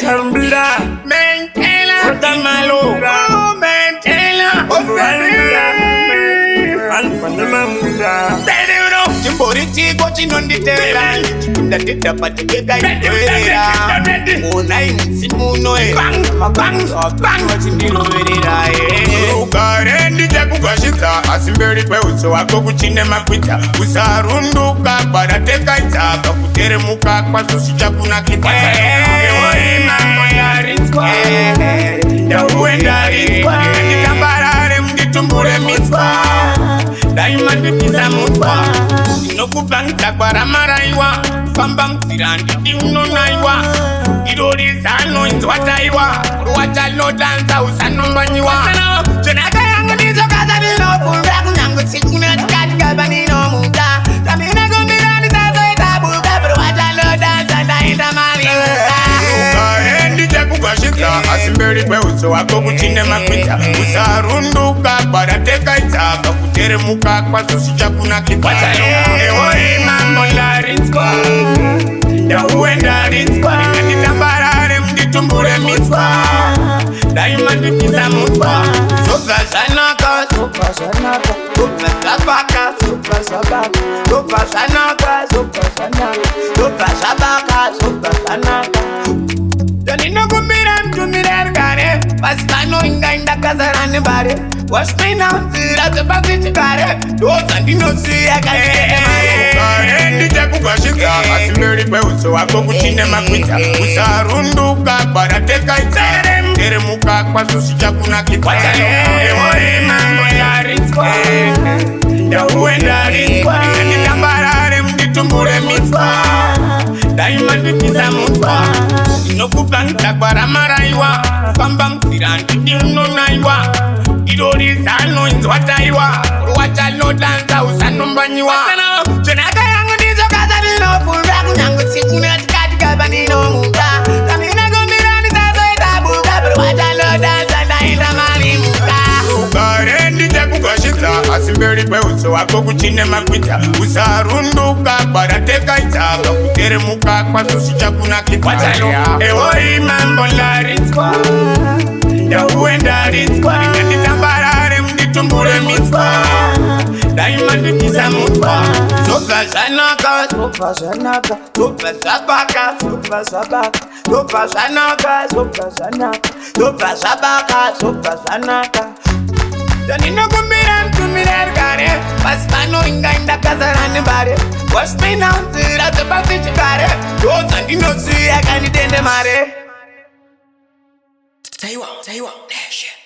Tambira, Mentela, Otamalo, Mentela, Chimborichi coaching on the terrain. The data patika itera. Onai simuno bang bang bang watching the loverira. Ukarendi jakugashika asimberi kweuso wako kuchine makwita. Usarunduka barateka itaka kuteremuka kwa sushi chakuna kitata. Oi mambo ya rizwa. Ya uenda rizwa. Nitambarare mditumbure mitzwa. Diamond kisa mutwa. Inokupangita kwa ramaraiwa. Famba mtirandi diuno naiwa. Idori sano inzwataiwa. Uruwacha no danza usano mbanyiwa. Chenaka yangu nizo kaza bilo. Pura kunyangu sikuna katika banino muda. Tamina kumbira nisazo itabuka. Uruwacha no danza na itamari muda. Ukarendi jakugashika asimberi kweuso wako kuchine makwita. Usarunduka barateka itaka kuteremuka kwa sushi chakuna kitata. Oi mambo ya rizwa. Ya uenda rizwa. Nitambarare mditumbure mitzwa. Diamond kisa mutwa. Soka sanaka, soka sanaka. Soka sabaka, soka sabaka. Soka sanaka, soka sanaka. Soka sabaka, soka sanaka. Janino kumbira mtumira kare. Pasano inga kazarani bare. Wash me now, zira zebasi chikare. Doza ndino siya kare. Ukarendi jakugashika asimberi kweuso wako kuchine makwita. Usarunduka barateka itare. Teremuka kwa sushi chakuna kitata. Oi mambo ya rizwa. Ya uenda rizwa. Nitambarare mditumbure mitzwa. Diamond kisa mutwa. Inokupangita kwa ramaraiwa. Famba mtirandi diuno naiwa. Idori sano inzwataiwa. Uruwacha no danza usano mbanyiwa. Chenaka yangu nizo kaza bilo. Pura kunyangu sikuna katika banino muda. Tamina kumbira nisazo itabuka. Uruwacha no danza na itamari muda. Ukarendi jakugashika asimberi kweuso wako kuchine makwita. Usarunduka barateka itaka kuteremuka kwa sushi chakuna kitata. Oi mambo la rizwa. Ya uenda rizwa. Nitambarare mditumbure mitzwa. Diamond kisa mutwa. Soka sanaka, soka sanaka. Soka sabaka, soka sabaka. Soka sanaka, soka sanaka. Soka sabaka, soka sanaka. Janino kumbira mtumira kare. Pasano inga kazarani bare. Wash me now, zira zebasi chikare. Doza ndino siya kanitende mare. Tell you what, dash it.